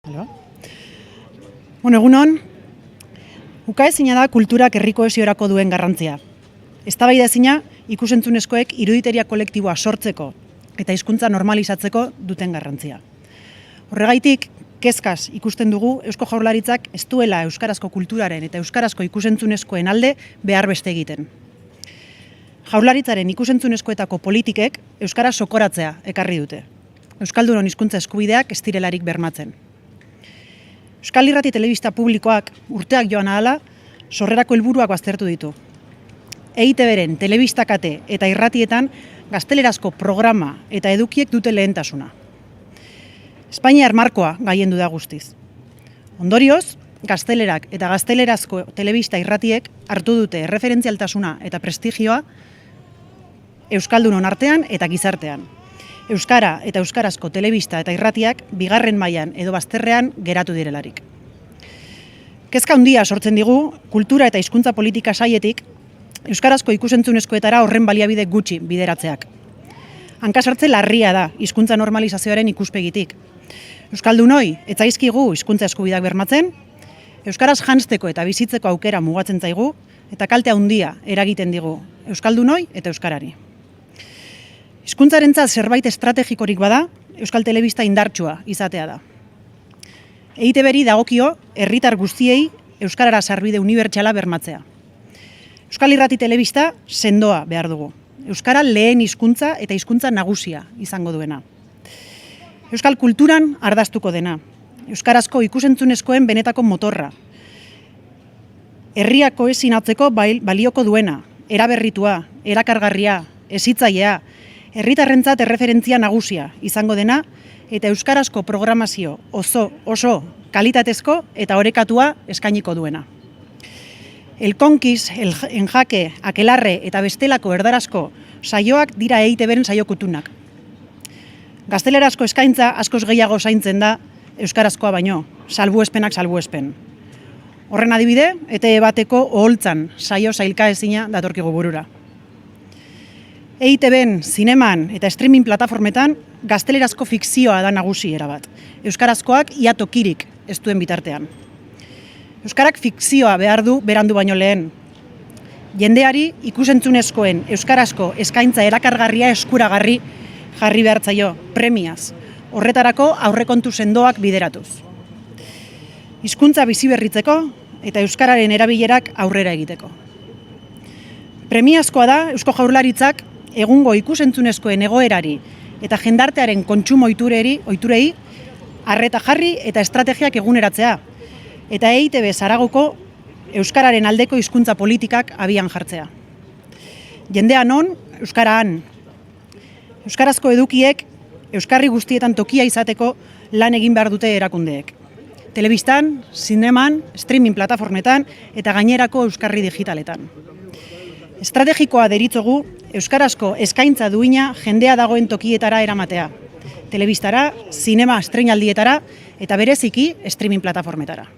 Halo? Bueno, egunon, ukaezina da kulturak herri kohesiorako duen garrantzia. Eztabaidaezina ikusentzunezkoek iruditeria kolektiboa sortzeko eta hizkuntza normalizatzeko duten garrantzia. Horregaitik, kezkaz ikusten dugu Eusko Jaurlaritzak ez duela euskarazko kulturaren eta euskarazko ikusentzunezkoen alde behar beste egiten. Jaurlaritzaren ikusentzunezkoetako politikek euskara sokoratzea ekarri dute. Euskaldunon hizkuntza eskubideak ez direlarik bermatzen. Euskal Irrati Telebista publikoak urteak joan ahala sorrerako helburuak baztertu ditu. EITB-ren telebista kate eta irratietan gaztelerazko programa eta edukiek dute lehentasuna. Espainiar markoa gaiendu da guztiz. Ondorioz, gaztelerak eta gaztelerazko telebista irratiek hartu dute erreferentzialtasuna eta prestigioa euskaldunon artean eta gizartean. Euskara eta euskarazko telebista eta irratiak bigarren mailan edo bazterrean geratu direlarik. Kezka handia sortzen digu kultura eta hizkuntza politika sailetik euskarazko ikusentzunezkoetara horren baliabide gutxi bideratzeak. Hankasartze larria da hizkuntza normalizazioaren ikuspegitik. Euskaldunoi ez zaizkigu hizkuntza eskubideak bermatzen, euskaraz janzteko eta bizitzeko aukera mugatzen zaigu eta kalte handia eragiten digu euskaldunoi eta euskarari. Hizkuntzarentzat zerbait estrategikorik bada, Euskal Telebista indartsua izatea da. EITB-ri dagokio herritar guztiei euskarara sarbide unibertsala bermatzea. Euskal Irrati Telebista sendoa behar dugu. Euskara lehen hizkuntza eta hizkuntza nagusia izango duena. Euskal kulturan ardaztuko dena. Euskarazko ikusentzunezkoen benetako motorra. Herria kohesinatzeko balioko duena, eraberritua, erakargarria, hezitzailea, herritarrentzat erreferentzia nagusia izango dena eta euskarazko programazio oso kalitatezko eta orekatua eskainiko duena. El Conquis, el Enjake, Akelarre eta bestelako erdarazko saioak dira EITB-ren saio kutunak. Gaztelerazko eskaintza askoz gehiago zaintzen da euskarazkoa baino, salbuespenak salbuespen. Horren adibide, ETE bateko oholtzan saio sailkaezina datorkigu burura. EITB-en, zineman eta streaming plataformetan gaztelerazko fikzioa da nagusi erabat. Euskarazkoak ia tokirik ez duen bitartean. Euskarak fikzioa behar du berandu baino lehen. Jendeari ikusentzunezkoen euskarazko eskaintza erakargarria eskuragarri jarri behartzaio, premiaz. Horretarako aurrekontu sendoak bideratuz. Hizkuntza biziberritzeko eta euskararen erabilerak aurrera egiteko. Premiazkoa da Eusko Jaurlaritzak egungo ikusentzunezkoen egoerari eta jendartearen kontsumo ohiturei arreta jarri eta estrategiak eguneratzea, eta EITB Zaragoko euskararen aldeko hizkuntza politikak abian jartzea. Jendea non, euskara han. Euskarazko edukiek euskarri guztietan tokia izateko lan egin behar dute erakundeek. Telebistan, zineman, streaming plataformetan eta gainerako euskarri digitaletan. Estrategikoa deritzogu euskarazko eskaintza duina jendea dagoen tokietara eramatea. Telebistara, zinema estreinaldietara eta bereziki streaming plataformetara.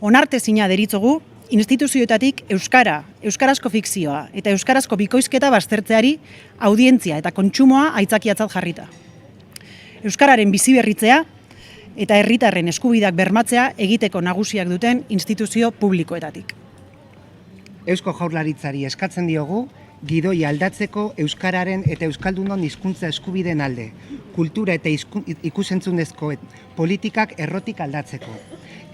Onartezina deritzogu instituzioetatik euskara, euskarazko fikzioa eta euskarazko bikoizketa baztertzeari audientzia eta kontsumoa aitzakiatzat jarrita. Euskararen biziberritzea eta herritarren eskubideak bermatzea egiteko nagusiak duten instituzio publikoetatik. Eusko Jaurlaritzari eskatzen diogu gidoi aldatzeko euskararen eta euskaldunon hizkuntza eskubideen alde, kultura eta ikusentzunezkoen politikak errotik aldatzeko.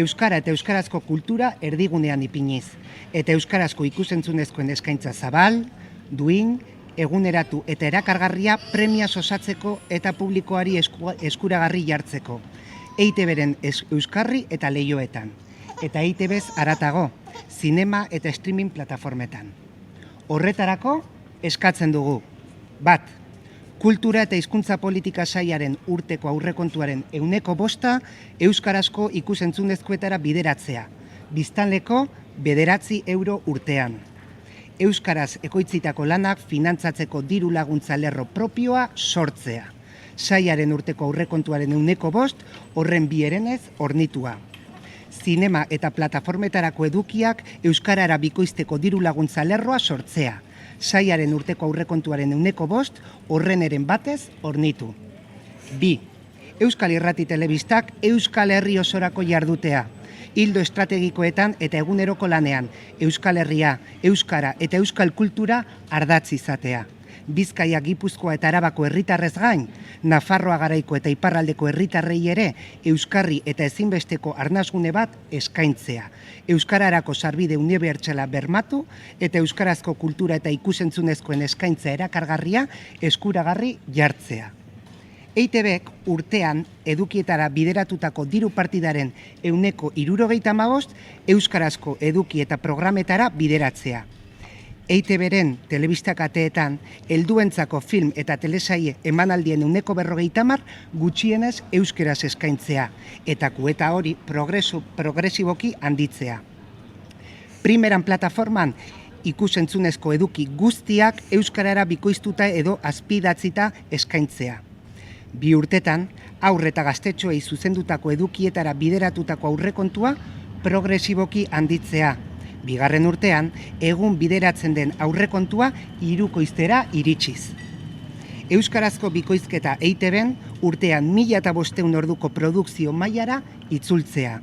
Euskara eta euskarazko kultura erdigunean ipiniz, eta euskarazko ikusentzunezkoen eskaintza zabal, duin, eguneratu eta erakargarria premiaz osatzeko eta publikoari eskuragarri jartzeko. EITB-ren euskarri eta leioetan, eta EITB-z haratago, zinema eta streaming plataformetan. Horretarako eskatzen dugu, 1. Kultura eta hizkuntza politika sailaren urteko aurrekontuaren 5% euskarazko ikusentzunezkoetara bideratzea, biztanleko 9 euro urtean. Euskaraz ekoitzitako lanak finantzatzeko diru laguntza lerro propioa sortzea. Sailaren urteko aurrekontuaren 5% horren bi herenez hornitua. Zinema eta plataformetarako edukiak euskarara bikoizteko diru laguntza lerroa sortzea. Sailaren urteko aurrekontuaren 5% horren eren batez hornitu. 2. Euskal Irrati Telebistak Euskal Herri osorako jardutea. Ildo estrategikoetan eta eguneroko lanean, Euskal Herria, Euskara eta Euskal Kultura ardatz izatea. Bizkaia, Gipuzkoa eta Arabako herritarrez gain, Nafarroa garaiko eta iparraldeko herritarrei ere euskarri eta ezinbesteko arnasgune bat eskaintzea. Euskararako sarbide unibertsala bermatu eta euskarazko kultura eta ikusentzunezkoen eskaintza erakargarria eskuragarri jartzea. EITBek urtean edukietara bideratutako diru partidaren 75% euskarazko eduki eta programetara bideratzea. EITBren telebista kateetan helduentzako film eta telesaie emanaldien 40% gutxienez euskeraz eskaintzea eta kuota hori progresiboki handitzea. Primeran plataforman ikusentzunezko eduki guztiak euskarara bikoiztuta edo azpidatzita eskaintzea. 2 urtetan, haur eta gaztetxoei zuzendutako edukietara bideratutako aurrekontua progresiboki handitzea. 2. urtean, egun bideratzen den aurrekontua 3koiztera iritsiz. Euskarazko bikoizketa EITBen urtean 1500 orduko produkzio mailara itzultzea.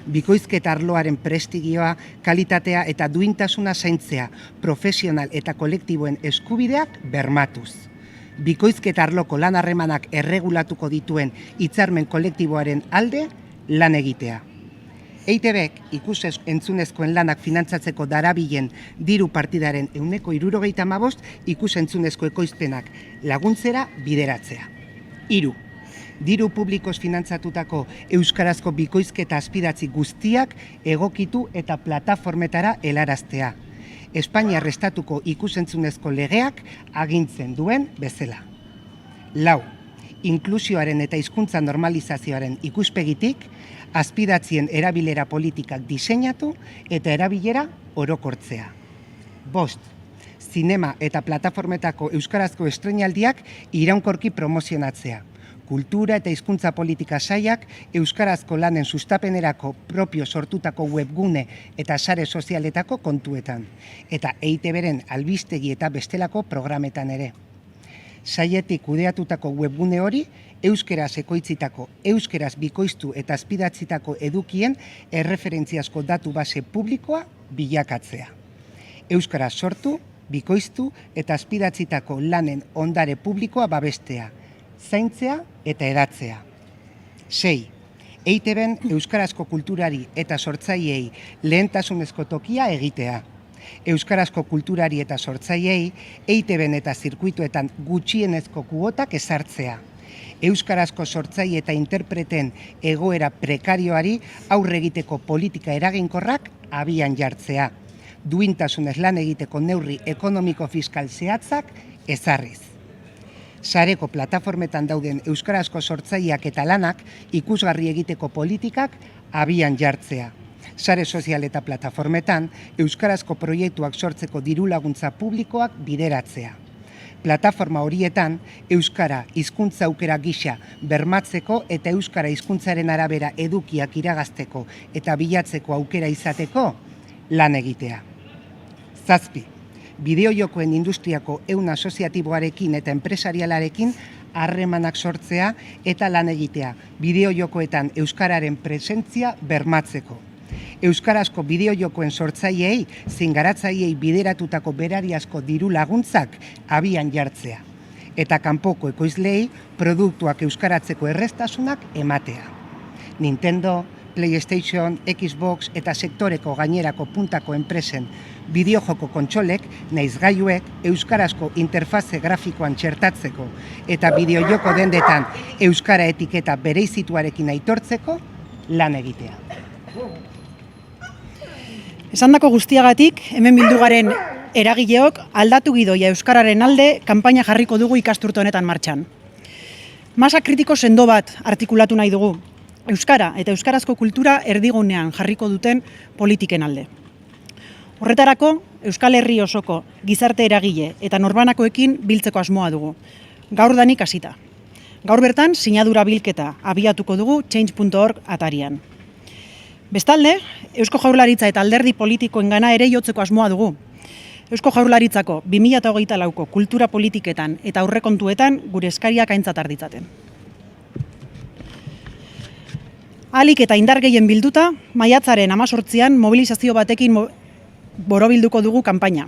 Bikoizketa arloaren prestigioa, kalitatea eta duintasuna zaintzea, profesional eta kolektiboen eskubideak bermatuz. Bikoizketa arloko lan harremanak erregulatuko dituen hitzarmen kolektiboaren alde lan egitea. EITBek ikus-entzunezkoen lanak finantzatzeko darabilen diru partidaren 75% ikus-entzunezko ekoizpenak laguntzera bideratzea. 3. Diru publikoz finantzatutako euskarazko bikoizketa azpidatzi guztiak egokitu eta plataformetara helaraztea. Espainiar estatuko ikus-entzunezko legeak agintzen duen bezala. 4. Inklusioaren eta hizkuntza normalizazioaren ikuspegitik, azpidatzien erabilera politikak diseinatu eta erabilera orokortzea. 5. Zinema eta plataformetako euskarazko estreinaldiak iraunkorki promozionatzea. Kultura eta hizkuntza politika sailak euskarazko lanen sustapenerako propio sortutako webgune eta sare sozialetako kontuetan, eta EITBren albistegi eta bestelako programetan ere. Sailetik kudeatutako webgune hori euskeraz ekoitzitako, euskeraz bikoiztu eta azpidatzitako edukien erreferentziazko datu base publikoa bilakatzea. Euskaraz sortu, bikoiztu eta azpidatzitako lanen ondare publikoa babestea, zaintzea eta hedatzea. 6. EITBen euskarazko kulturari eta sortzaileei lehentasunezko tokia egitea. Euskarazko kulturari eta sortzaileei EITBen eta zirkuituetan gutxienezko kuotak ezartzea. Euskarazko sortzaile eta interpreten egoera prekarioari aurre egiteko politika eraginkorrak abian jartzea. Duintasunez lan egiteko neurri ekonomiko-fiskal zehatzak ezarriz. Sareko plataformetan dauden euskarazko sortzaileak eta lanak ikusgarri egiteko politikak abian jartzea. Sare sozial eta plataformetan euskarazko proiektuak sortzeko diru laguntza publikoak bideratzea. Plataforma horietan euskara hizkuntza aukera gisa bermatzeko eta euskara hizkuntzaren arabera edukiak iragazteko eta bilatzeko aukera izateko lan egitea. 7. Bideojokoen industriako ehun asoziatiboarekin eta enpresarialarekin harremanak sortzea eta lan egitea, bideojokoetan euskararen presentzia bermatzeko. Euskarazko bideojokoen sortzaileei, zingaratzaileei bideratutako berariazko diru laguntzak abian jartzea. Eta kanpoko ekoizleei produktuak euskaratzeko erreztasunak ematea. Nintendo, PlayStation, Xbox eta sektoreko gainerako puntako enpresen bideojoko kontsolek, nahiz gailuek, euskarazko interfaze grafikoan txertatzeko eta bideojoko dendetan euskara etiketa bereizituarekin aitortzeko lan egitea. Esandako guztiagatik, hemen bildu garen eragileok aldatu gidoia euskararen alde kanpaina jarriko dugu ikasturte honetan martxan. Masa kritiko sendo bat artikulatu nahi dugu. Euskara eta euskarazko kultura erdigunean jarriko duten politiken alde. Horretarako, Euskal Herri osoko gizarte eragile eta norbanakoekin biltzeko asmoa dugu. Gaur danik hasita. Gaur bertan, sinadura bilketa abiatuko dugu change.org atarian. Bestalde, Eusko Jaurlaritza eta alderdi politikoengana ere jotzeko asmoa dugu. Eusko Jaurlaritzako 2024ko kultura politiketan eta aurrekontuetan gure eskariak aintzat har ditzaten. Ahalik eta indar gehien bilduta, maiatzaren 18an mobilizazio batekin borobilduko dugu kanpaina.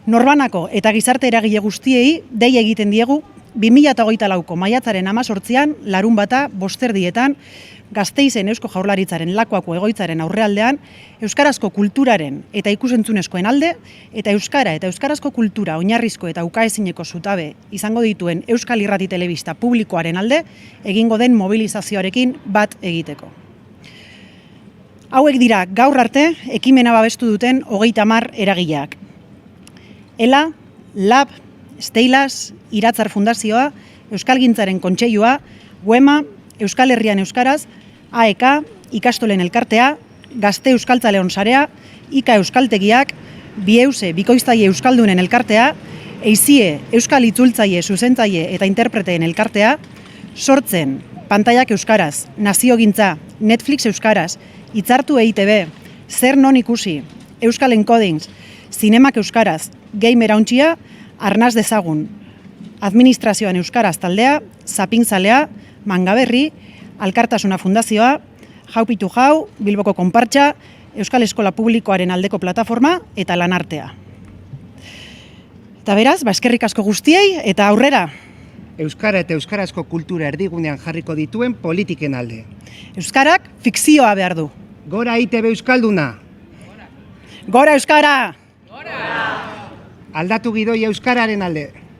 Norbanako eta gizarte eragile guztiei dei egiten diegu 2024ko maiatzaren 18an larunbata 5:00 Gasteizen Eusko Jaurlaritzaren Lakuako egoitzaren aurrealdean euskarazko kulturaren eta ikusentzunezkoen alde eta euskara eta euskarazko kultura oinarrizko eta ukaezineko zutabe izango dituen Euskal Irrati Telebista publikoaren alde egingo den mobilizazioarekin bat egiteko. Hauek dira gaur arte ekimena babestu duten 30 eragileak. ELA, LAB, Steilas, Iratzar Fundazioa, Euskalgintzaren Kontseilua, UEMA, Euskal Herrian Euskaraz, AEK, Ikastolen Elkartea, Gazte Euskaltzaleon Sarea, IKA Euskaltegiak, Bieuse Bikoiztaile Euskaldunen Elkartea, EIZIE Euskal Itzultzaile Zuzentzaile eta Interpreteen Elkartea, Sortzen, Pantailak Euskaraz, Naziogintza, Netflix Euskaraz, Itzartu EITB, Zer non ikusi, Euskal Encodings, Zinemak Euskaraz, Gamer Hauntxia, Arnaz Dezagun, Administrazioan Euskaraz taldea, Zapinzalea, Mangaberri, Alkartasuna Fundazioa, Jaupitu Jau, Bilboko Konpartxa, Euskal Eskola Publikoaren aldeko plataforma eta Lanartea. Eta beraz, eskerrik asko guztiei eta aurrera! Euskara eta euskarazko kultura erdigunean jarriko dituen politiken alde. Euskarak fikzioa behar du. Gora ITB Euskalduna! Gora Euskara! Aldatu gidoia euskararen alde.